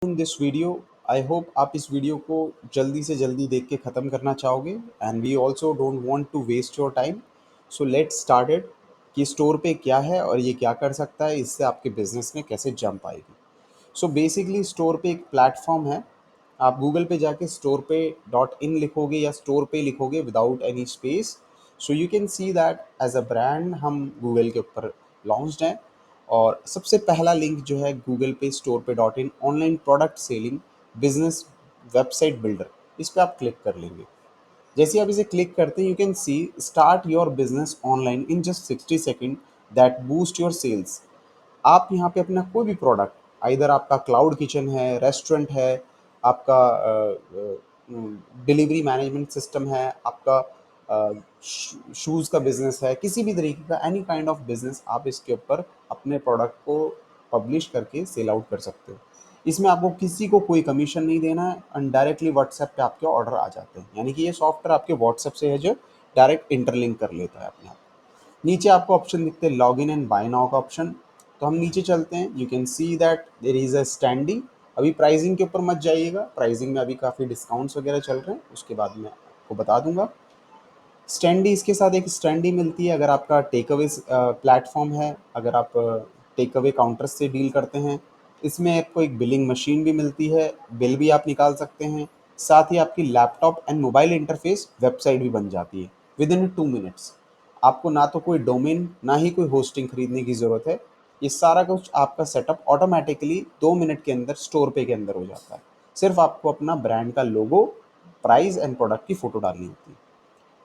In this video. I hope आप इस video को जल्दी से जल्दी देख के ख़त्म करना चाहोगे and we also don't want to waste your time. So let's started कि स्टोर पे क्या है और ये क्या कर सकता है, इससे आपके बिजनेस में कैसे जंप आएगी। सो बेसिकली स्टोर पे एक प्लेटफॉर्म है। आप गूगल पे जाके स्टोर पे डॉट इन लिखोगे या स्टोर पे लिखोगे without any space, so you can see that as a brand हम गूगल के ऊपर लॉन्च्ड हैं। और सबसे पहला लिंक जो है गूगल पे स्टोर पे dot in online product selling business website builder, इस पर आप क्लिक कर लेंगे। जैसे आप इसे क्लिक करते हैं you can see start your business online in just 60 second that boost your sales. आप यहाँ पे अपना कोई भी प्रोडक्ट, आइदर आपका क्लाउड किचन है, रेस्टोरेंट है, आपका डिलीवरी मैनेजमेंट सिस्टम है, आपका शूज़ का बिजनेस है, किसी भी तरीके का एनी काइंड ऑफ बिजनेस, आप इसके ऊपर अपने प्रोडक्ट को पब्लिश करके सेल आउट कर सकते हो। इसमें आपको किसी को कोई कमीशन नहीं देना है एंड डायरेक्टली व्हाट्सएप पे आपके ऑर्डर आ जाते हैं, यानी कि ये सॉफ्टवेयर आपके व्हाट्सएप से है जो डायरेक्ट इंटरलिंक कर लेता है अपने आप। नीचे आपको ऑप्शन दिखते हैं log in and buy now का ऑप्शन। तो हम नीचे चलते हैं, you can see that there is a standee. अभी प्राइसिंग के ऊपर मत जाइएगा, प्राइसिंग में अभी काफ़ी डिस्काउंट्स वगैरह चल रहे हैं, उसके बाद मैं आपको बता दूंगा। स्टैंडी, इसके साथ एक स्टैंडी मिलती है अगर आपका टेक अवे प्लेटफॉर्म है, अगर आप टेक अवे काउंटर से डील करते हैं। इसमें आपको एक बिलिंग मशीन भी मिलती है, बिल भी आप निकाल सकते हैं। साथ ही आपकी laptop and mobile interface website भी बन जाती है विद इन 2 मिनट्स। आपको ना तो कोई डोमेन ना ही कोई होस्टिंग खरीदने की ज़रूरत है। ये सारा कुछ आपका सेटअप ऑटोमेटिकली 2 मिनट के अंदर स्टोर पे के अंदर हो जाता है। सिर्फ आपको अपना ब्रांड का लोगो, प्राइस एंड प्रोडक्ट की फ़ोटो डालनी होती है।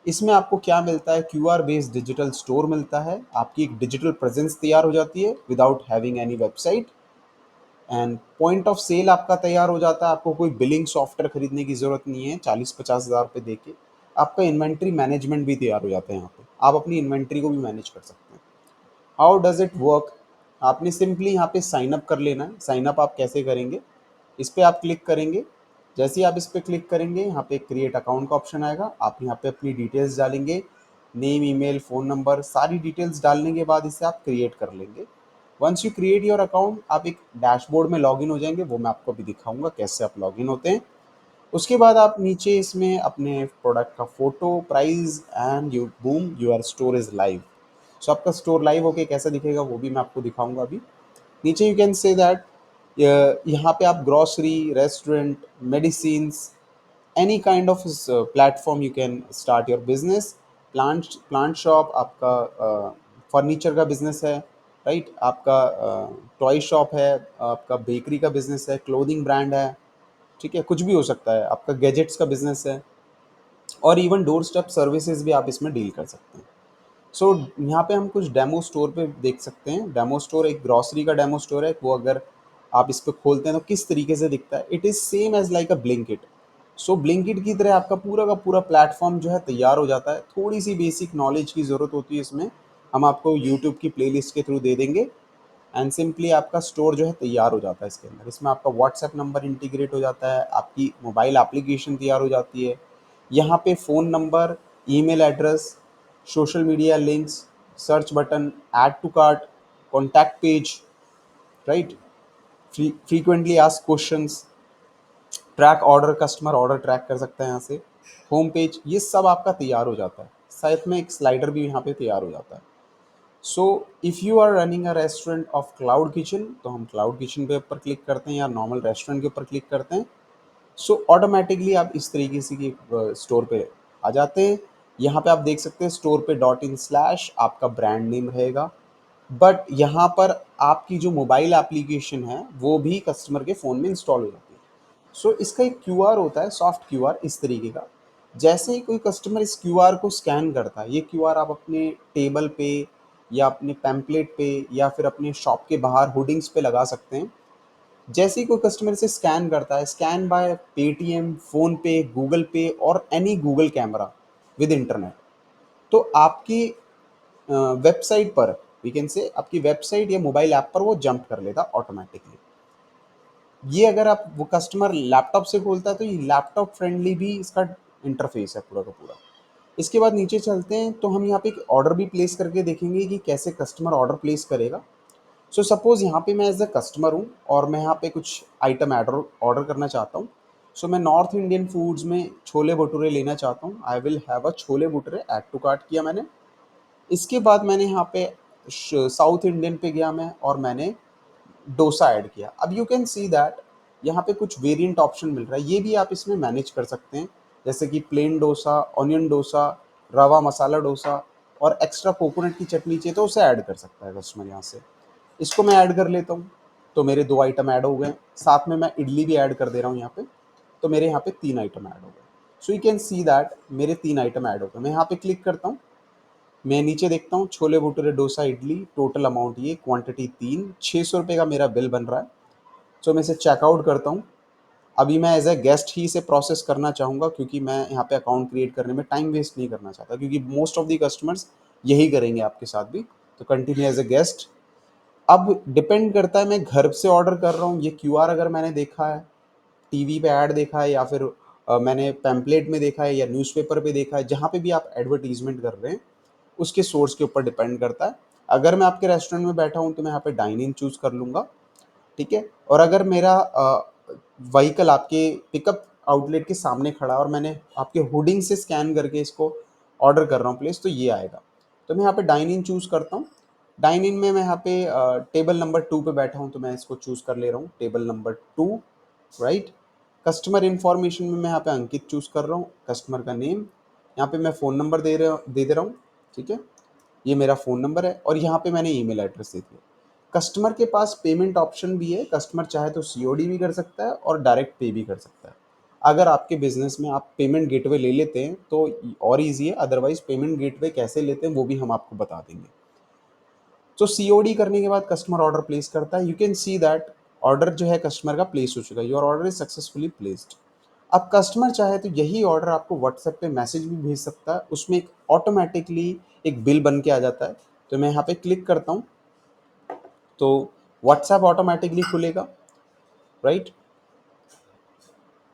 इसमें आपको क्या मिलता है, क्यूआर बेस्ड डिजिटल स्टोर मिलता है, आपकी एक डिजिटल प्रेजेंस तैयार हो जाती है without having any website. And point of sale आपका तैयार हो जाता है, आपको कोई बिलिंग सॉफ्टवेयर खरीदने की ज़रूरत नहीं है 40-50 हज़ार रुपये दे के। आपका इन्वेंट्री मैनेजमेंट भी तैयार हो जाता है, यहाँ पे आप अपनी इन्वेंट्री को भी मैनेज कर सकते हैं। How does it work? आपने सिंपली यहाँ पे साइन अप कर लेना है। साइन अप आप कैसे करेंगे, इस पर आप क्लिक करेंगे। जैसे ही आप इस पर क्लिक करेंगे यहाँ पे क्रिएट अकाउंट का ऑप्शन आएगा, आप यहाँ पे अपनी डिटेल्स डालेंगे, नेम, ईमेल, फ़ोन नंबर, सारी डिटेल्स डालने के बाद इसे आप क्रिएट कर लेंगे। Once you create your account, आप एक डैशबोर्ड में लॉगिन हो जाएंगे, वो मैं आपको अभी दिखाऊंगा कैसे आप लॉगिन होते हैं। उसके बाद आप नीचे इसमें अपने प्रोडक्ट का photo, price and you boom your store is live. So आपका स्टोर लाइव होके कैसा दिखेगा वो भी मैं आपको दिखाऊंगा अभी। नीचे यू कैन से दैट यहाँ पे आप grocery, restaurant, medicines, any kind of platform you can start your business. Plant shop, आपका फर्नीचर का बिजनेस है, राइट, आपका टॉय शॉप है, आपका बेकरी का बिजनेस है, क्लोथिंग ब्रांड है, ठीक है, कुछ भी हो सकता है, आपका गैजेट्स का बिजनेस है, और इवन डोर स्टेप सर्विसेज भी आप इसमें डील कर सकते हैं। सो यहाँ पे हम कुछ डेमो स्टोर पे देख सकते हैं। डेमो स्टोर एक ग्रॉसरी का डेमो स्टोर है, वो अगर आप इस पे खोलते हैं तो किस तरीके से दिखता है, it is same as like a Blinkit. So Blinkit की तरह आपका पूरा का पूरा प्लेटफॉर्म जो है तैयार हो जाता है। थोड़ी सी बेसिक नॉलेज की ज़रूरत होती है इसमें, हम आपको यूट्यूब की प्लेलिस्ट के थ्रू दे देंगे एंड सिंपली आपका स्टोर जो है तैयार हो जाता है इसके अंदर। इसमें आपका व्हाट्सएप नंबर इंटीग्रेट हो जाता है, आपकी मोबाइल एप्लीकेशन तैयार हो जाती है। यहाँ पे phone number, email address, social media links, search button, add to cart, contact page, right, frequently asked questions, track order, customer order track कर सकता है यहाँ से, होम पेज, ये सब आपका तैयार हो जाता है। साथ में एक स्लाइडर भी यहाँ पे तैयार हो जाता है। So if you are running a restaurant of cloud kitchen, तो हम क्लाउड किचन के ऊपर क्लिक करते हैं या नॉर्मल रेस्टोरेंट के ऊपर क्लिक करते हैं। सो ऑटोमेटिकली आप इस तरीके से कि स्टोर पे आ जाते हैं। यहाँ पे आप देख सकते हैं स्टोर पे डॉट इन स्लैश आपका ब्रांड नेम रहेगा, बट यहाँ पर आपकी जो मोबाइल एप्लीकेशन है वो भी कस्टमर के फ़ोन में इंस्टॉल हो जाती है। सो इसका एक क्यूआर होता है, सॉफ्ट क्यूआर इस तरीके का। जैसे ही कोई कस्टमर इस क्यूआर को स्कैन करता है, ये क्यूआर आप अपने टेबल पे या अपने पैम्पलेट पे या फिर अपने शॉप के बाहर होर्डिंग्स पे लगा सकते हैं। जैसे ही कोई कस्टमर इसे स्कैन करता है, स्कैन बाय पेटीएम, फ़ोन पे, गूगल पे और any Google camera with internet, तो आपकी वेबसाइट पर, वी कैन से आपकी वेबसाइट या मोबाइल ऐप पर वो जंप कर लेगा ऑटोमेटिकली। ये अगर आप वो कस्टमर लैपटॉप से खोलता है तो ये लैपटॉप फ्रेंडली भी इसका इंटरफेस है पूरा का पूरा। इसके बाद नीचे चलते हैं तो हम यहाँ पे एक ऑर्डर भी प्लेस करके देखेंगे कि कैसे कस्टमर ऑर्डर प्लेस करेगा। सो सपोज़ यहाँ पे मैं एज़ अ कस्टमर हूँ और मैं यहाँ पे कुछ आइटम ऑर्डर ऑर्डर करना चाहता हूँ। सो मैं नॉर्थ इंडियन फूड्स में छोले भटूरे लेना चाहता हूँ। I will have a chole bhature, add to cart किया मैंने। इसके बाद मैंने यहाँ पे साउथ इंडियन पे गया मैं और मैंने डोसा ऐड किया। अब यू कैन सी दैट यहाँ पे कुछ वेरिएंट ऑप्शन मिल रहा है, ये भी आप इसमें मैनेज कर सकते हैं। जैसे कि प्लेन डोसा, ऑनियन डोसा, रवा मसाला डोसा और एक्स्ट्रा कोकोनट की चटनी चाहिए तो उसे ऐड कर सकता है कस्टमर यहाँ से। इसको मैं ऐड कर लेता हूँ, तो मेरे 2 आइटम ऐड हो गए। साथ में मैं इडली भी ऐड कर दे रहा हूँ यहाँ पे, तो मेरे यहाँ पे 3 आइटम ऐड हो गए। सो यू कैन सी दैट मेरे 3 आइटम ऐड हो गए। मैं यहाँ पे क्लिक करता हूँ, मैं नीचे देखता हूँ छोले भटूरे डोसा इडली, टोटल अमाउंट ये, क्वांटिटी 3, 600 रुपये का मेरा बिल बन रहा है। सो मैं इसे चेकआउट करता हूँ। अभी मैं एज ए गेस्ट ही इसे प्रोसेस करना चाहूँगा, क्योंकि मैं यहाँ पे अकाउंट क्रिएट करने में टाइम वेस्ट नहीं करना चाहता, क्योंकि मोस्ट ऑफ द कस्टमर्स यही करेंगे आपके साथ भी। तो कंटिन्यू एज ए गेस्ट। अब डिपेंड करता है मैं घर से ऑर्डर कर रहा हूँ, ये क्यूआर अगर मैंने देखा है, टीवी पे ऐड देखा है, या फिर मैंने पैम्पलेट में देखा है या न्यूज़पेपर पे देखा है, जहाँ पे भी आप एडवर्टीजमेंट कर रहे हैं उसके सोर्स के ऊपर डिपेंड करता है। अगर मैं आपके रेस्टोरेंट में बैठा हूँ तो मैं यहाँ पे डाइन इन चूज़ कर लूँगा, ठीक है। और अगर मेरा व्हीकल आपके पिकअप आउटलेट के सामने खड़ा है और मैंने आपके होर्डिंग से स्कैन करके इसको ऑर्डर कर रहा हूँ प्लेस, तो ये आएगा। तो मैं यहाँ पे डाइन इन चूज़ करता हूँ। डाइन इन में मैं यहाँ पे टेबल नंबर 2 पे बैठा हूँ, तो मैं इसको चूज़ कर ले रहा हूँ, table number 2, right. Customer information में मैं यहाँ पे अंकित चूज़ कर रहा हूँ, कस्टमर का नेम। यहाँ पे मैं फ़ोन नंबर दे दे रहा हूँ, ठीक है। ये मेरा फ़ोन नंबर है और यहाँ पे मैंने ईमेल एड्रेस दे दिया। कस्टमर के पास पेमेंट ऑप्शन भी है, कस्टमर चाहे तो सीओडी भी कर सकता है और डायरेक्ट पे भी कर सकता है। अगर आपके बिजनेस में आप पेमेंट गेटवे ले लेते हैं तो और ईजी है, अदरवाइज पेमेंट गेटवे कैसे लेते हैं वो भी हम आपको बता देंगे। तो सीओडी करने के बाद कस्टमर ऑर्डर प्लेस करता है। You can see that order जो है कस्टमर का प्लेस हो चुका है, your order is successfully placed. अब कस्टमर चाहे तो यही ऑर्डर आपको व्हाट्सएप पे मैसेज भी भेज सकता है, उसमें एक ऑटोमेटिकली एक बिल बन के आ जाता है। तो मैं यहाँ पे क्लिक करता हूँ तो व्हाट्सएप ऑटोमेटिकली खुलेगा, राइट।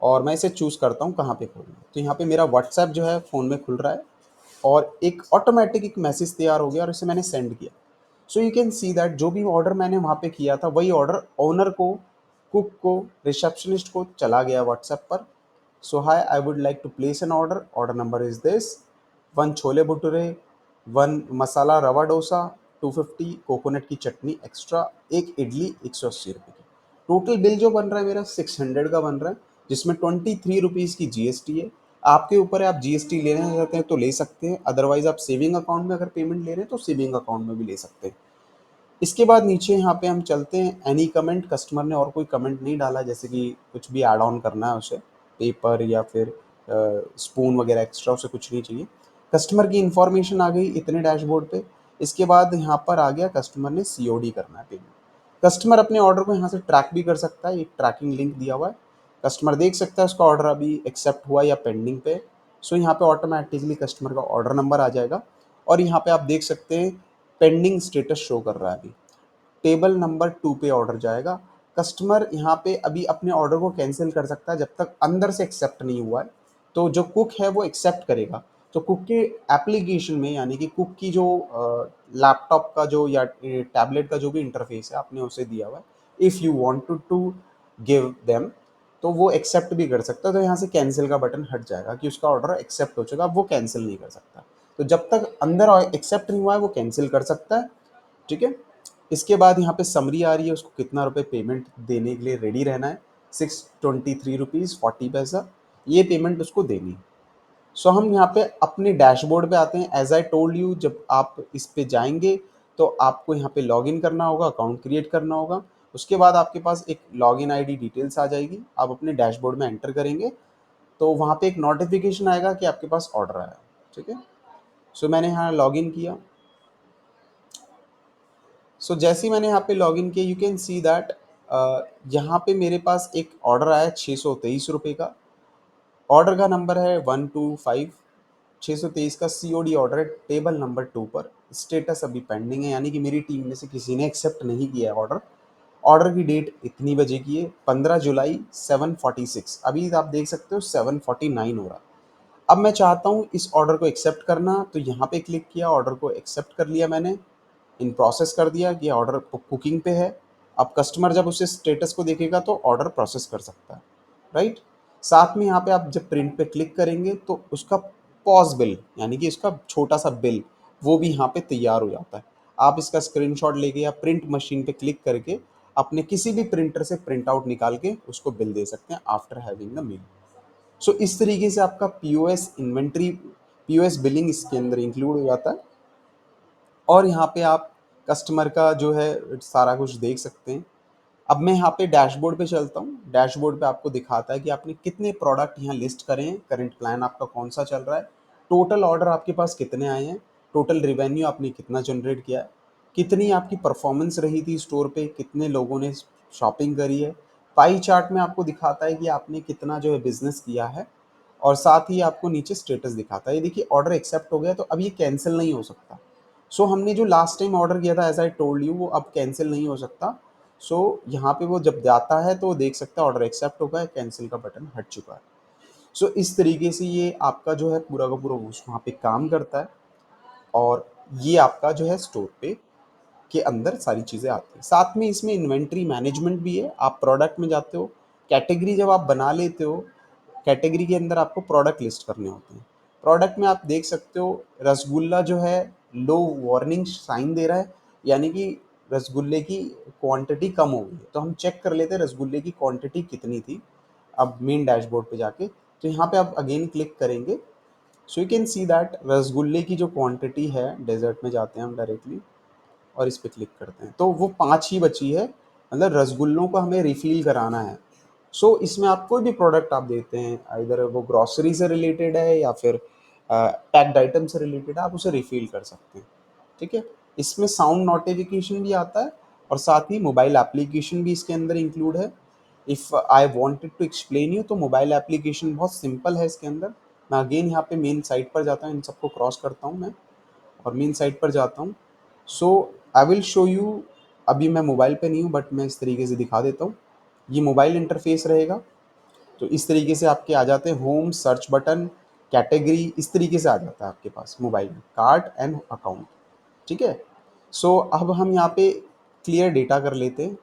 और मैं इसे चूज़ करता हूँ कहाँ पे खोलना है। तो यहाँ पे मेरा व्हाट्सएप जो है फ़ोन में खुल रहा है और एक ऑटोमेटिक एक मैसेज तैयार हो गया और इसे मैंने सेंड किया। So you can see that जो भी ऑर्डर मैंने वहाँ पे किया था वही ऑर्डर ओनर को, कुक को, रिसेप्शनिस्ट को चला गया व्हाट्सएप पर। So hi, I would like to place an order, order number is this, 1 chole bhature, 1 masala rava dosa, 250 coconut की चटनी एक्स्ट्रा, एक इडली 180 रुपये की। टोटल बिल जो बन रहा है मेरा 600 का बन रहा है, जिसमें 23 रुपीज़ की जीएसटी है। आपके ऊपर है, आप जीएसटी लेना चाहते हैं तो ले सकते हैं, अदरवाइज आप सेविंग अकाउंट में अगर पेमेंट ले रहे हैं तो सेविंग अकाउंट में भी ले सकते हैं। इसके बाद नीचे यहाँ पे हम चलते हैं, एनी कमेंट, कस्टमर ने और कोई कमेंट नहीं डाला, जैसे कि कुछ भी ऐड ऑन करना है उसे, पेपर या फिर स्पून वगैरह एक्स्ट्रा, उसे कुछ नहीं चाहिए। कस्टमर की इन्फॉर्मेशन आ गई इतने डैशबोर्ड पे। इसके बाद यहाँ पर आ गया कस्टमर ने सीओडी करना है पेमेंट। कस्टमर अपने ऑर्डर को यहाँ से ट्रैक भी कर सकता है, एक ट्रैकिंग लिंक दिया हुआ है, कस्टमर देख सकता है उसका ऑर्डर अभी एक्सेप्ट हुआ या पेंडिंग पे। सो यहाँ पे ऑटोमेटिकली कस्टमर का ऑर्डर नंबर आ जाएगा और यहाँ पे आप देख सकते हैं पेंडिंग स्टेटस शो कर रहा है अभी। टेबल नंबर 2 पे ऑर्डर जाएगा। कस्टमर यहाँ पे अभी अपने ऑर्डर को कैंसिल कर सकता है जब तक अंदर से एक्सेप्ट नहीं हुआ है। तो जो कुक है वो एक्सेप्ट करेगा। तो कुक के एप्लीकेशन में, यानी कि कुक की जो लैपटॉप का जो या टैबलेट का जो भी इंटरफेस है आपने उसे दिया हुआ है, if you want to give them, तो वो एक्सेप्ट भी कर सकता है। तो यहाँ से कैंसिल का बटन हट जाएगा कि उसका ऑर्डर एक्सेप्ट हो चुका, अब वो कैंसिल नहीं कर सकता। तो जब तक अंदर एक्सेप्ट नहीं हुआ है वो कैंसिल कर सकता है, ठीक है। इसके बाद यहाँ पे समरी आ रही है, उसको कितना रुपए पेमेंट देने के लिए रेडी रहना है, 623 रुपीज़ 40 पैसा, ये पेमेंट उसको देनी है। सो हम यहाँ पे अपने डैशबोर्ड पे आते हैं। एज आई टोल्ड यू, जब आप इस पे जाएंगे तो आपको यहाँ पे लॉगिन करना होगा, अकाउंट क्रिएट करना होगा। उसके बाद आपके पास एक लॉगिन आईडी डिटेल्स आ जाएगी, आप अपने डैशबोर्ड में एंटर करेंगे तो वहाँ पे एक नोटिफिकेशन आएगा कि आपके पास ऑर्डर आया, ठीक है। सो मैंने यहाँ लॉगिन किया। सो जैसे ही मैंने यहाँ पे लॉगिन किया, यू कैन सी दैट यहाँ पे मेरे पास एक ऑर्डर आया 623 रुपये का। ऑर्डर का नंबर है 125, 623 का सीओडी ऑर्डर है टेबल नंबर 2 पर। स्टेटस अभी पेंडिंग है, यानी कि मेरी टीम में से किसी ने एक्सेप्ट नहीं किया है ऑर्डर। ऑर्डर की डेट इतनी बजे की है, 15 जुलाई, 7:46। अभी आप देख सकते हो 7:49 हो रहा। अब मैं चाहता हूँ इस ऑर्डर को एक्सेप्ट करना, तो यहाँ पे क्लिक किया, ऑर्डर को एक्सेप्ट कर लिया मैंने। इन प्रोसेस कर दिया कि ऑर्डर कुकिंग पे है। अब कस्टमर जब उसे स्टेटस को देखेगा तो ऑर्डर प्रोसेस कर सकता है, राइट। साथ में यहाँ पे आप जब प्रिंट पे क्लिक करेंगे तो उसका पॉज बिल यानी कि इसका छोटा सा बिल वो भी यहाँ पे तैयार हो जाता है। आप इसका स्क्रीनशॉट लेके या प्रिंट मशीन पे क्लिक करके अपने किसी भी प्रिंटर से प्रिंट आउट निकाल के उसको बिल दे सकते हैं आफ्टर हैविंग द मेल। सो इस तरीके से आपका पीओएस इन्वेंट्री, पीओएस बिलिंग इसके अंदर इंक्लूड हो जाता है। और यहाँ पे आप कस्टमर का जो है सारा कुछ देख सकते हैं। अब मैं यहाँ पे डैशबोर्ड पे चलता हूँ। डैशबोर्ड पे आपको दिखाता है कि आपने कितने प्रोडक्ट यहाँ लिस्ट करे हैं, करंट प्लान आपका कौन सा चल रहा है, टोटल ऑर्डर आपके पास कितने आए हैं, टोटल रिवेन्यू आपने कितना जनरेट किया है, कितनी आपकी परफॉर्मेंस रही थी स्टोर पे, कितने लोगों ने शॉपिंग करी है। पाई चार्ट में आपको दिखाता है कि आपने कितना जो है बिजनेस किया है, और साथ ही आपको नीचे स्टेटस दिखाता है। ये देखिए ऑर्डर एक्सेप्ट हो गया, तो अब ये कैंसिल नहीं हो सकता। सो हमने जो लास्ट टाइम ऑर्डर किया था एज आई टोल्ड यू वो अब कैंसिल नहीं हो सकता। सो यहाँ पे वो जब जाता है तो वो देख सकता है ऑर्डर एक्सेप्ट हो गया है, कैंसिल का बटन हट चुका है। सो इस तरीके से ये आपका जो है पूरा का पूरा वहाँ पे काम करता है। और ये आपका जो है स्टोर पे के अंदर सारी चीज़ें आती हैं। साथ में इसमें इन्वेंट्री मैनेजमेंट भी है। आप प्रोडक्ट में जाते हो, कैटेगरी जब आप बना लेते हो, कैटेगरी के अंदर आपको प्रोडक्ट लिस्ट करने होते हैं। प्रोडक्ट में आप देख सकते हो रसगुल्ला जो है लो वार्निंग साइन दे रहा है, यानी कि रसगुल्ले की क्वांटिटी कम हो गई है। तो हम चेक कर लेते हैं रसगुल्ले की क्वांटिटी कितनी थी। अब मेन डैशबोर्ड पे जाके तो यहाँ पे आप अगेन क्लिक करेंगे, सो यू कैन सी दैट रसगुल्ले की जो क्वांटिटी है, डेजर्ट में जाते हैं हम डायरेक्टली और इस पे क्लिक करते हैं तो वो 5 ही बची है। मतलब रसगुल्लों को हमें रिफिल कराना है। सो इसमें आप कोई भी प्रोडक्ट आप देते हैं, इधर वो ग्रॉसरी से रिलेटेड है या फिर पैक्ड आइटम से रिलेटेड है, आप उसे रिफिल कर सकते हैं। ठीक है। इसमें साउंड नोटिफिकेशन भी आता है और साथ ही मोबाइल एप्लीकेशन भी इसके अंदर इंक्लूड है। If I wanted to explain you तो मोबाइल एप्लीकेशन बहुत सिंपल है इसके अंदर। मैं अगेन यहाँ पे मेन साइट पर जाता हूँ, इन सबको क्रॉस करता हूँ मैं और मेन साइट पर जाता हूँ। सो आई विल शो यू। अभी मैं मोबाइल पे नहीं हूँ बट मैं इस तरीके से दिखा देता हूँ। ये मोबाइल इंटरफेस रहेगा। तो इस तरीके से आपके आ जाते हैं होम, सर्च बटन, कैटेगरी, इस तरीके से आ जाता है आपके पास मोबाइल में, कार्ट एंड अकाउंट। ठीक है। सो अब हम यहाँ पे क्लियर डेटा कर लेते हैं।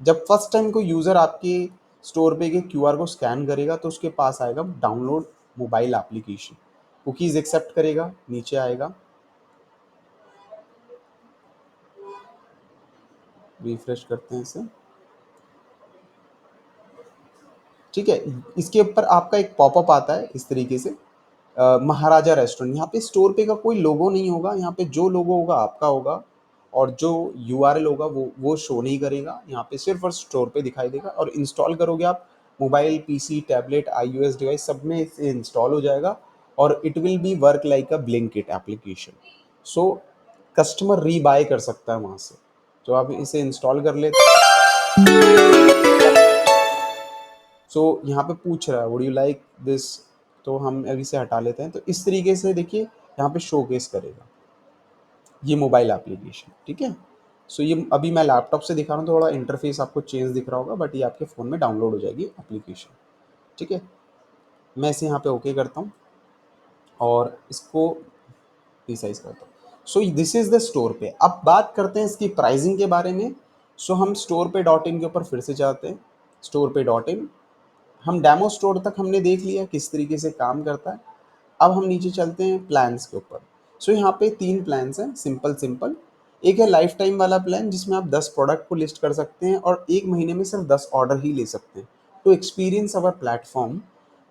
जब फर्स्ट टाइम कोई यूज़र आपके स्टोर पे के क्यूआर को स्कैन करेगा तो उसके पास आएगा download mobile application, cookies accept करेगा, नीचे आएगा, रिफ्रेश करते हैं इसे। ठीक है। इसके ऊपर आपका एक पॉपअप आता है इस तरीके से, महाराजा रेस्टोरेंट। यहाँ पे स्टोर पे का कोई लोगो नहीं होगा, यहाँ पे जो लोगो होगा आपका होगा और जो यूआरएल होगा वो शो नहीं करेगा। यहाँ पे सिर्फ और स्टोर पे दिखाई देगा और इंस्टॉल करोगे आप mobile, PC, tablet, iOS device सब में इसे इंस्टॉल हो जाएगा और it will be work like a Blinkit application. So customer rebuy कर सकता है वहाँ से। तो आप इसे इंस्टॉल कर लेते। सो यहाँ पे पूछ रहा है वुड यू लाइक दिस, तो हम अभी से हटा लेते हैं। तो इस तरीके से देखिए यहाँ पे शोकेस करेगा ये मोबाइल एप्लीकेशन। ठीक है। सो ये अभी मैं लैपटॉप से दिखा रहा हूँ, थोड़ा इंटरफेस आपको चेंज दिख रहा होगा बट ये आपके फ़ोन में डाउनलोड हो जाएगी एप्लीकेशन। ठीक है। मैं इसे यहाँ पे ओके करता हूँ और इसको रिसाइज करता हूँ। So this is the store पे। अब बात करते हैं इसकी प्राइसिंग के बारे में। सो हम स्टोर पे डॉट इन के ऊपर फिर से जाते हैं, स्टोर पे डॉट इन। हम डेमो स्टोर तक हमने देख लिया किस तरीके से काम करता है। अब हम नीचे चलते हैं प्लान्स के ऊपर। सो यहाँ पे 3 प्लान्स हैं, सिंपल सिंपल। एक है लाइफ टाइम वाला प्लान जिसमें आप 10 प्रोडक्ट को लिस्ट कर सकते हैं और 1 महीने में सिर्फ 10 ऑर्डर ही ले सकते हैं to experience our platform.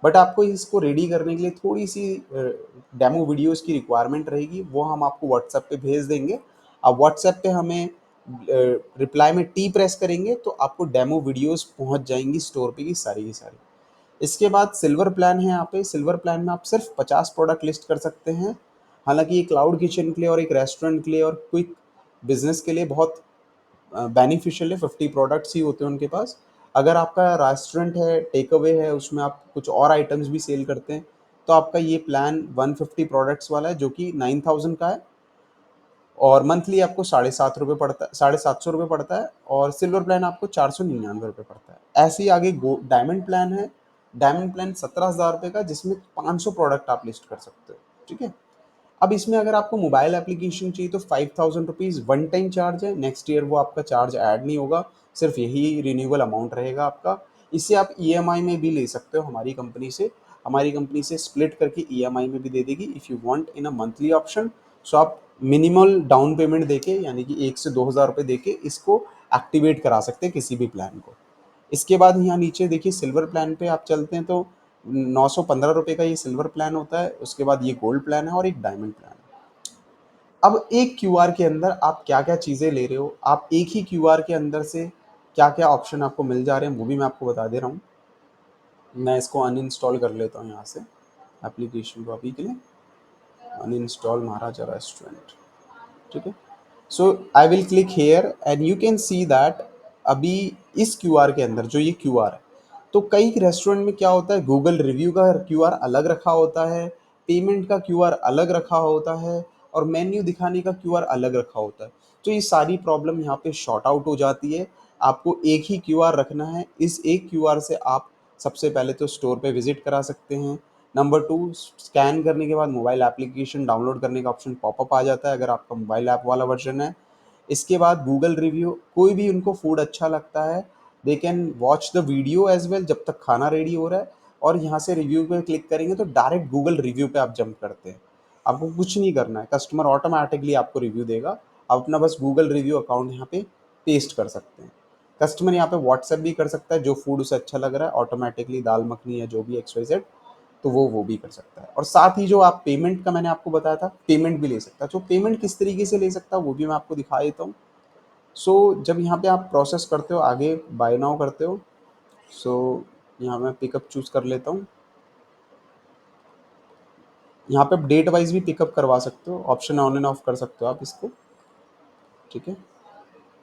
But आपको इसको रेडी करने के लिए थोड़ी सी डेमो वीडियोस की रिक्वायरमेंट रहेगी, वो हम आपको व्हाट्सएप पे भेज देंगे। आप व्हाट्सएप पे हमें रिप्लाई में टी प्रेस करेंगे तो आपको डेमो वीडियोस पहुंच जाएंगी स्टोर पे की सारी। इसके बाद सिल्वर प्लान है। यहाँ पे सिल्वर प्लान में आप सिर्फ 50 प्रोडक्ट लिस्ट कर सकते हैं। हालांकि ये क्लाउड किचन के लिए और एक रेस्टोरेंट के लिए और क्विक बिजनेस के लिए बहुत बेनिफिशियल है। 50 प्रोडक्ट्स ही होते हैं उनके पास। अगर आपका रेस्टोरेंट है, टेक अवे है, उसमें आप कुछ और आइटम्स भी सेल करते हैं तो आपका ये प्लान 150 प्रोडक्ट्स वाला है जो कि 9000 का है और मंथली आपको 7.5 रुपये पड़ता है, 750 रुपये पड़ता है। और सिल्वर प्लान आपको 499 रुपये पड़ता है। ऐसे ही आगे डायमंड प्लान है। डायमंड प्लान 17,000 रुपये का जिसमें 500 प्रोडक्ट आप लिस्ट कर सकते हो। ठीक है। अब इसमें अगर आपको मोबाइल एप्लीकेशन चाहिए तो 5,000 रुपीज़ वन टाइम चार्ज है, नेक्स्ट ईयर वो आपका चार्ज ऐड नहीं होगा, सिर्फ यही रिन्यूअल अमाउंट रहेगा आपका। इसे आप ईएमआई में भी ले सकते हो हमारी कंपनी से स्प्लिट करके ईएमआई में भी दे देगी if you want in a monthly option. So आप मिनिमल डाउन पेमेंट देके यानी कि 1 से 2 हज़ार रुपये देके इसको एक्टिवेट करा सकते हैं किसी भी प्लान को। इसके बाद यहाँ नीचे देखिए सिल्वर प्लान पे आप चलते हैं तो 915 रुपये का ये सिल्वर प्लान होता है, उसके बाद ये गोल्ड प्लान है और एक डायमंड प्लान है। अब एक क्यूआर के अंदर आप क्या क्या चीज़ें ले रहे हो, आप एक ही क्यूआर के अंदर से क्या क्या ऑप्शन आपको मिल जा रहे हैं वो भी मैं आपको बता दे रहा हूँ। मैं इसको अनइंस्टॉल कर लेता हूँ यहाँ से एप्लीकेशन को अभी के लिए, अनइंस्टॉल महाराजा रेस्टोरेंट, ठीक है। So I will click here and you can see that अभी इस क्यूआर के अंदर जो ये क्यूआर है, तो कई रेस्टोरेंट में क्या होता है, गूगल रिव्यू का क्यूआर अलग रखा होता है, पेमेंट का क्यूआर अलग रखा होता है और मेन्यू दिखाने का क्यूआर अलग रखा होता है। तो ये सारी प्रॉब्लम यहाँ पे शॉर्ट आउट हो जाती है। आपको एक ही क्यूआर रखना है, इस एक क्यूआर से आप सबसे पहले तो स्टोर पे विजिट करा सकते हैं। नंबर टू, स्कैन करने के बाद मोबाइल एप्लीकेशन डाउनलोड करने का ऑप्शन पॉपअप आ जाता है अगर आपका मोबाइल ऐप वाला वर्जन है। इसके बाद गूगल रिव्यू, कोई भी उनको फूड अच्छा लगता है they can watch the video as well जब तक खाना रेडी हो रहा है, और यहाँ से रिव्यू पे क्लिक करेंगे तो डायरेक्ट गूगल रिव्यू पे आप जंप करते हैं। आपको कुछ नहीं करना है, कस्टमर ऑटोमेटिकली आपको रिव्यू देगा, आप अपना बस गूगल रिव्यू अकाउंट यहाँ पे पेस्ट कर सकते हैं। कस्टमर यहाँ पे व्हाट्सएप भी कर सकता है, जो फूड उसे अच्छा लग रहा है ऑटोमेटिकली, दाल मखनी या जो भी XYZ, तो वो भी कर सकता है। और साथ ही जो आप पेमेंट का मैंने आपको बताया था, पेमेंट भी ले सकता है। तो पेमेंट किस तरीके से ले सकता है वो भी मैं आपको दिखा देता हूँ। सो जब यहाँ पे आप प्रोसेस करते हो, आगे बाय नाउ करते हो, सो यहाँ मैं पिकअप चूज कर लेता हूँ। यहाँ पे डेट वाइज भी पिकअप करवा सकते हो, ऑप्शन ऑन एंड ऑफ कर सकते हो आप इसको, ठीक है।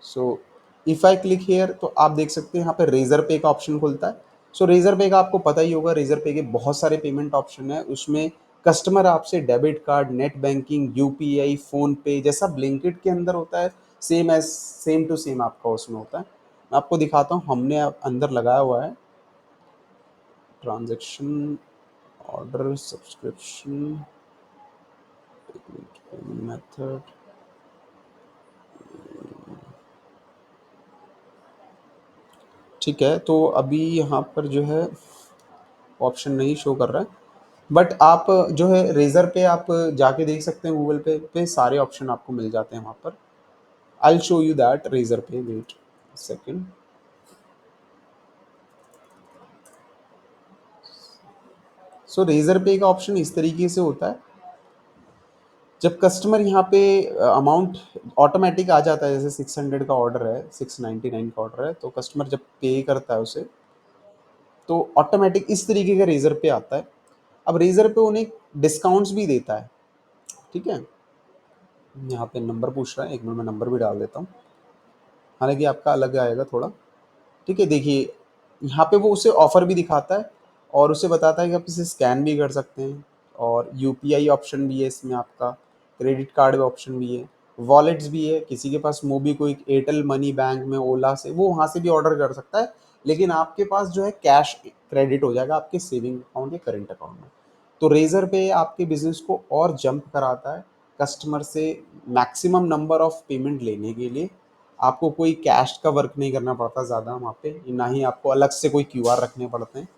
So if I click here तो आप देख सकते हैं यहाँ पे रेजर पे का ऑप्शन खुलता है। सो रेजर पे का आपको पता ही होगा, रेजर पे के बहुत सारे पेमेंट ऑप्शन है, उसमें कस्टमर आपसे debit card, net banking, UPI, phone पे जैसा ब्लिंकिट के अंदर होता है, सेम टू सेम आपका उसमें होता है। मैं आपको दिखाता हूँ, हमने अंदर लगाया हुआ है transaction, order, subscription, payment method, ठीक है। तो अभी यहाँ पर जो है ऑप्शन नहीं शो कर रहा है, बट आप जो है रेजर पे आप जाके देख सकते हैं, गूगल पे सारे ऑप्शन आपको मिल जाते हैं वहाँ पर। I show you that Razorpay, wait second. So Razorpay का ऑप्शन इस तरीके से होता है, जब कस्टमर यहाँ पे अमाउंट ऑटोमेटिक आ जाता है, जैसे 600 का ऑर्डर है, 699 का ऑर्डर है, तो कस्टमर जब पे करता है उसे, तो ऑटोमेटिक इस तरीके का रेजर पे आता है। अब रेजर पे उन्हें डिस्काउंट्स भी देता है, ठीक है। यहाँ पे नंबर पूछ रहा है, एक मिनट में नंबर भी डाल देता हूँ, हालांकि आपका अलग आएगा थोड़ा, ठीक है। देखिए यहाँ पे वो उसे ऑफ़र भी दिखाता है और उसे बताता है कि आप इसे स्कैन भी कर सकते हैं, और यूपीआई ऑप्शन भी है इसमें, आपका क्रेडिट कार्ड ऑप्शन भी है, वॉलेट्स भी है, किसी के पास मोबी कोई एयरटेल मनी, बैंक में, ओला से, वो वहाँ से भी ऑर्डर कर सकता है, लेकिन आपके पास जो है कैश क्रेडिट हो जाएगा आपके सेविंग अकाउंट या करेंट अकाउंट में। तो रेजर पे आपके बिजनेस को और जंप कराता है, कस्टमर से मैक्सिमम नंबर ऑफ पेमेंट लेने के लिए आपको कोई कैश का वर्क नहीं करना पड़ता ज़्यादा वहाँ पे, ना ही आपको अलग से कोई क्यूआर रखने पड़ते हैं।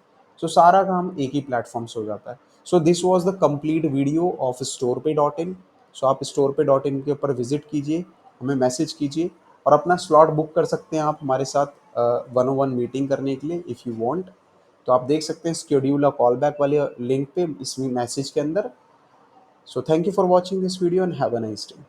सो सारा काम एक ही प्लेटफॉर्म से हो जाता है। So this was the complete video of store पे डॉट इन। सो आप स्टोर पे डॉट इन के ऊपर विजिट कीजिए, हमें मैसेज कीजिए और अपना स्लॉट बुक कर सकते हैं आप हमारे साथ 1-on-1 मीटिंग करने के लिए इफ़ यू वांट। तो आप देख सकते हैं शेड्यूल अ कॉल बैक वाले लिंक पे, इसमें मैसेज के अंदर। So thank you for watching this video and have a nice day.